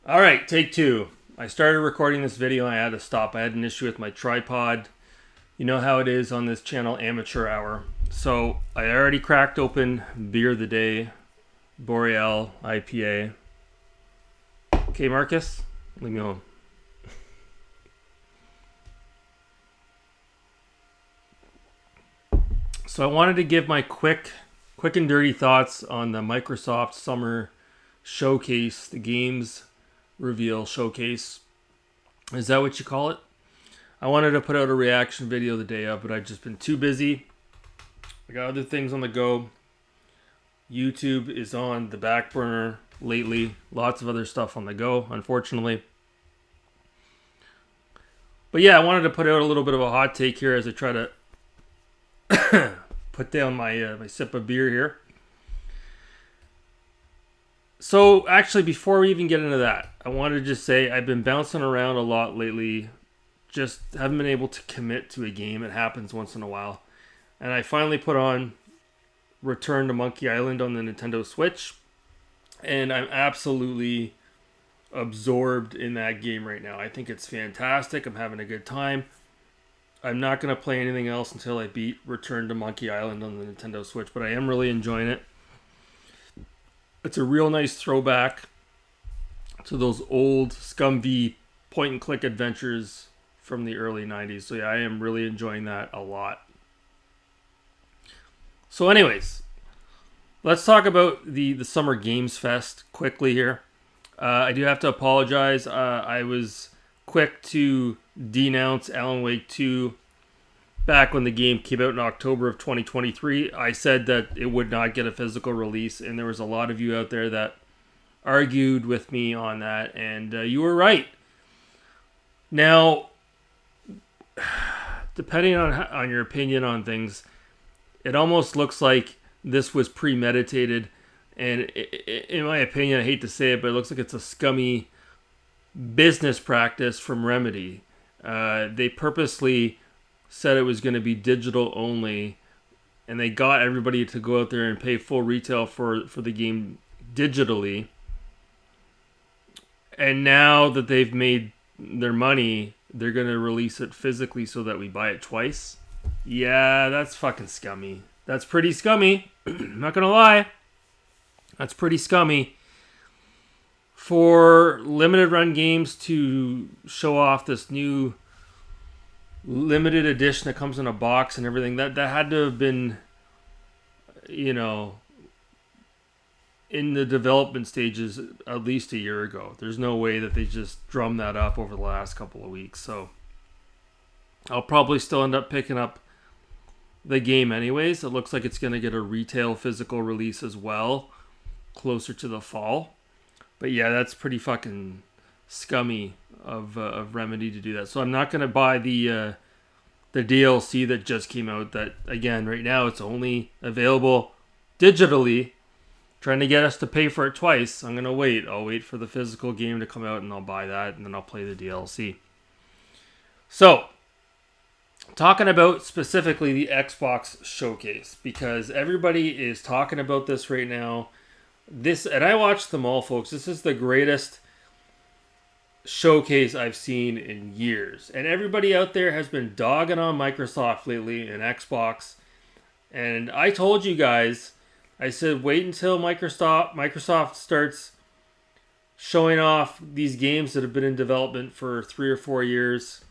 All right, take two. I started recording this video and I had to stop. I had an issue with my tripod. You know how it is on this channel, Amateur Hour. So I already cracked open beer of the day, Boreal IPA. Okay, Marcus, leave me alone. So I wanted to give my quick and dirty thoughts on the Microsoft Summer Showcase, the games reveal showcase. Is that what you call it? I wanted to put out a reaction video the day of, but I've just been too busy. I got other things on the go. YouTube is on the back burner lately. Lots of other stuff on the go, unfortunately. But yeah, I wanted to put out a little bit of a hot take here as I try to put down my sip of beer here. So actually, before we even get into that, I wanted to just say I've been bouncing around a lot lately. Just haven't been able to commit to a game. It happens once in a while. And I finally put on Return to Monkey Island on the Nintendo Switch. And I'm absolutely absorbed in that game right now. I think it's fantastic. I'm having a good time. I'm not going to play anything else until I beat Return to Monkey Island on the Nintendo Switch. But I am really enjoying it. It's a real nice throwback to those old ScumV point-and-click adventures from the early 90s. So yeah, I am really enjoying that a lot. So anyways, let's talk about the Summer Games Fest quickly here. I do have to apologize. I was quick to denounce Alan Wake 2 back when the game came out in October of 2023. I said that it would not get a physical release, and there was a lot of you out there that argued with me on that, and you were right. Now, depending on your opinion on things, it almost looks like this was premeditated, and in my opinion, I hate to say it, but it looks like it's a scummy business practice from Remedy. They purposely said it was going to be digital only, and they got everybody to go out there and pay full retail for the game digitally. And now that they've made their money, they're going to release it physically so that we buy it twice. Yeah, that's fucking scummy. That's pretty scummy. I'm not going to lie. That's pretty scummy. For limited run games to show off this new limited edition that comes in a box and everything, that had to have been, in the development stages at least a year ago. There's no way that they just drummed that up over the last couple of weeks. So I'll probably still end up picking up the game anyways. It looks like it's going to get a retail physical release as well closer to the fall. But yeah, that's pretty fucking scummy of Remedy to do that. So I'm not going to buy the DLC that just came out. That, again, right now it's only available digitally. Trying to get us to pay for it twice. I'm going to wait. I'll wait for the physical game to come out and I'll buy that, and then I'll play the DLC. So, talking about specifically the Xbox Showcase, because everybody is talking about this right now. And I watched them all, folks. This is the greatest showcase I've seen in years. And everybody out there has been dogging on Microsoft lately and Xbox. And I told you guys, I said, wait until Microsoft starts showing off these games that have been in development for 3 or 4 years,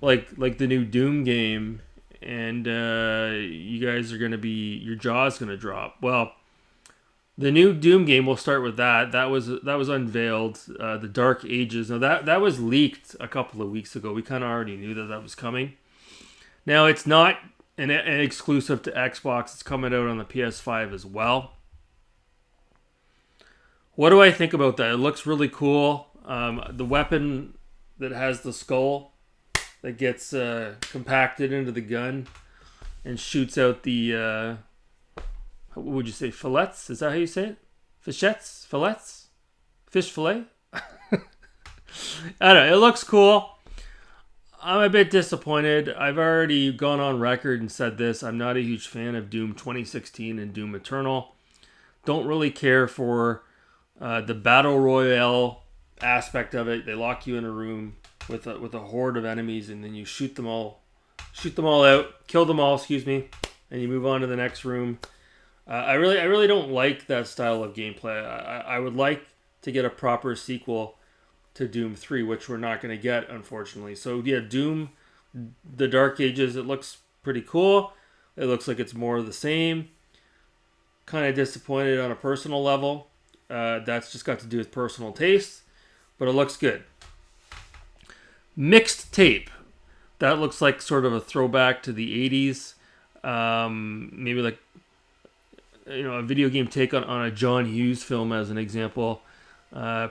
like the new Doom game, and you guys are gonna be, your jaw's gonna drop. Well, the new Doom game, we'll start with that. That was unveiled. The Dark Ages. Now that was leaked a couple of weeks ago. We kind of already knew that was coming. Now it's not an exclusive to Xbox. It's coming out on the PS5 as well. What do I think about that? It looks really cool. The weapon that has the skull that gets compacted into the gun and shoots out the what would you say, fillets? Is that how you say it? Fichettes? Fillets? Fish fillet? I don't know. It looks cool. I'm a bit disappointed. I've already gone on record and said this. I'm not a huge fan of Doom 2016 and Doom Eternal. Don't really care for the Battle Royale aspect of it. They lock you in a room with a horde of enemies, and then you shoot them all out, kill them all, excuse me, and you move on to the next room. I really don't like that style of gameplay. I would like to get a proper sequel to Doom 3, which we're not going to get, unfortunately. So yeah, Doom, the Dark Ages, it looks pretty cool. It looks like it's more of the same. Kind of disappointed on a personal level. That's just got to do with personal taste, but it looks good. Mixed Tape. That looks like sort of a throwback to the 80s. Maybe like, a video game take on a John Hughes film as an example.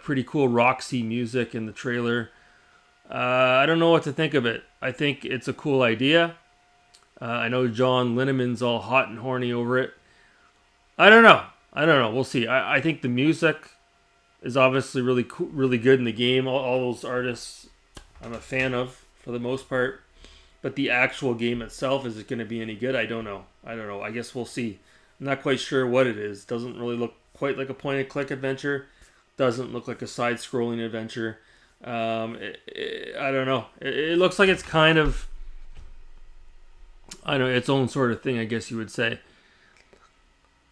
Pretty cool Roxy music in the trailer. I don't know what to think of it. I think it's a cool idea. I know John Linneman's all hot and horny over it. I don't know. We'll see. I think the music is obviously really cool, really good in the game. All those artists I'm a fan of for the most part. But the actual game itself, is it going to be any good? I don't know. I guess we'll see. I'm not quite sure what it is. Doesn't really look quite like a point-and-click adventure. Doesn't look like a side-scrolling adventure. I don't know. It looks like it's kind of, its own sort of thing, I guess you would say.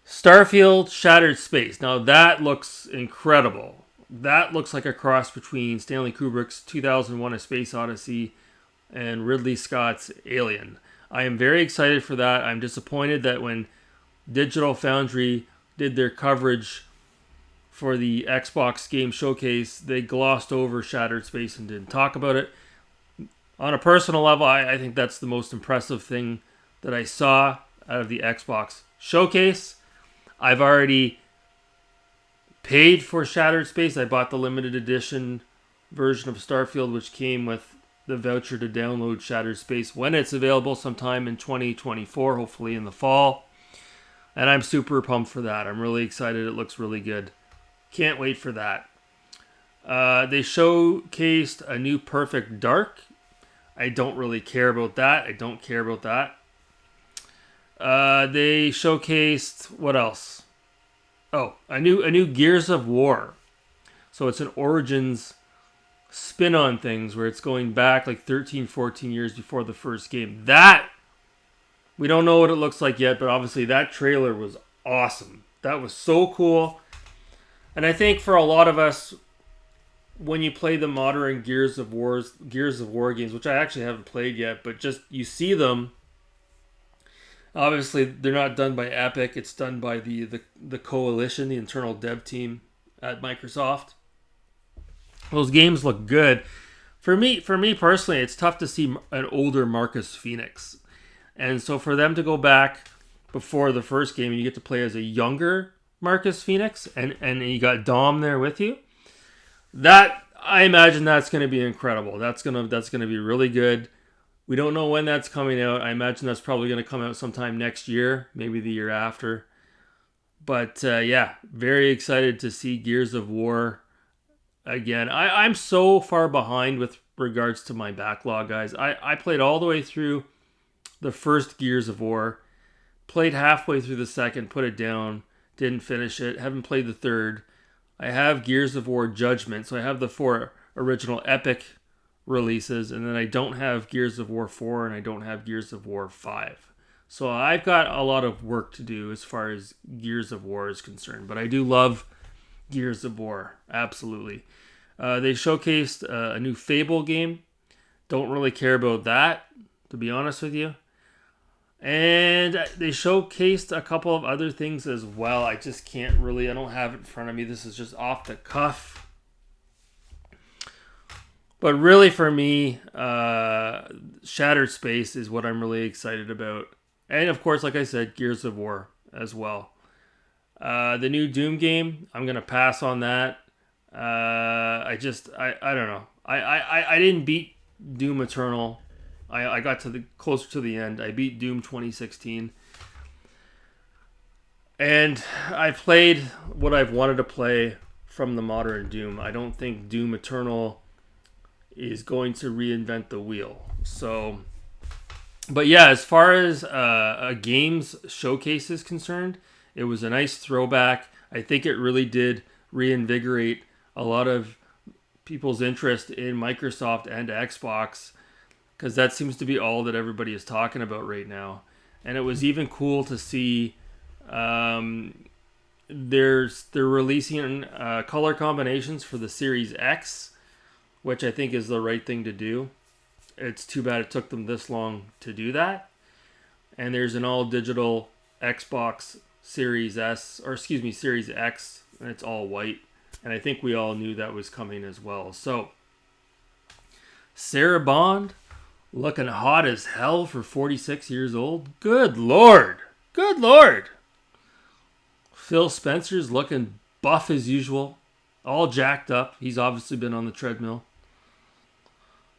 Starfield Shattered Space. Now that looks incredible. That looks like a cross between Stanley Kubrick's 2001: A Space Odyssey and Ridley Scott's Alien. I am very excited for that. I'm disappointed that when Digital Foundry did their coverage for the Xbox Game Showcase, they glossed over Shattered Space and didn't talk about it. On a personal level, I think that's the most impressive thing that I saw out of the Xbox Showcase. I've already paid for Shattered Space. I bought the limited edition version of Starfield, which came with the voucher to download Shattered Space when it's available sometime in 2024, hopefully in the fall. And I'm super pumped for that. I'm really excited. It looks really good. Can't wait for that. They showcased a new Perfect Dark. I don't really care about that. They showcased, what else? Oh, a new Gears of War. So it's an Origins spin on things where it's going back like 13, 14 years before the first game. That, we don't know what it looks like yet, but obviously that trailer was awesome. That was so cool. And I think for a lot of us, when you play the modern Gears of War games, which I actually haven't played yet, but just you see them. Obviously, they're not done by Epic. It's done by the coalition, the internal dev team at Microsoft. Those games look good. For me personally, it's tough to see an older Marcus Phoenix. And so for them to go back before the first game, and you get to play as a younger Marcus Phoenix, and you got Dom there with you. That, I imagine that's going to be incredible. That's going to be really good. We don't know when that's coming out. I imagine that's probably going to come out sometime next year, maybe the year after. But yeah, very excited to see Gears of War again. I'm so far behind with regards to my backlog, guys. I played all the way through the first Gears of War, played halfway through the second, put it down, didn't finish it, haven't played the third. I have Gears of War Judgment, so I have the 4 original Epic releases, and then I don't have Gears of War 4 and I don't have Gears of War 5. So I've got a lot of work to do as far as Gears of War is concerned, but I do love Gears of War, absolutely. They showcased a new Fable game. Don't really care about that, to be honest with you. And they showcased a couple of other things as well. I just can't really, I don't have it in front of me. This is just off the cuff. But really for me, Shattered Space is what I'm really excited about. And of course, like I said, Gears of War as well. The new Doom game, I'm going to pass on that. I don't know. I didn't beat Doom Eternal. I got to closer to the end. I beat Doom 2016. And I played what I've wanted to play from the modern Doom. I don't think Doom Eternal is going to reinvent the wheel. So, but yeah, as far as a games showcase is concerned, it was a nice throwback. I think it really did reinvigorate a lot of people's interest in Microsoft and Xbox, because that seems to be all that everybody is talking about right now. And it was even cool to see they're releasing color combinations for the Series X, which I think is the right thing to do. It's too bad it took them this long to do that. And there's an all digital Xbox Series Series X, and it's all white. And I think we all knew that was coming as well. So, Sarah Bond, looking hot as hell for 46 years old. Good Lord. Good Lord. Phil Spencer's looking buff as usual. All jacked up. He's obviously been on the treadmill.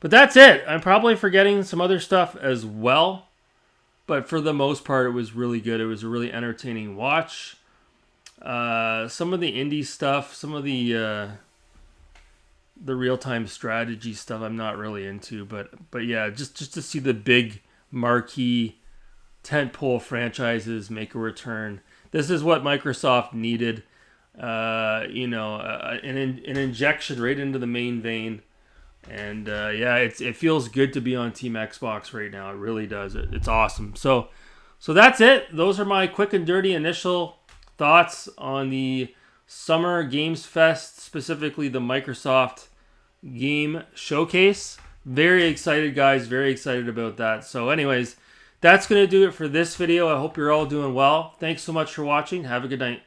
But that's it. I'm probably forgetting some other stuff as well. But for the most part, it was really good. It was a really entertaining watch. Some of the indie stuff, some of the real-time strategy stuff I'm not really into. But yeah, just to see the big marquee tentpole franchises make a return. This is what Microsoft needed. An injection right into the main vein. And it feels good to be on Team Xbox right now. It really does. It's awesome. So that's it. Those are my quick and dirty initial thoughts on the Summer Games Fest, specifically the Microsoft Game Showcase. Very excited, guys. Very excited about that. So anyways, that's going to do it for this video. I hope you're all doing well. Thanks so much for watching. Have a good night.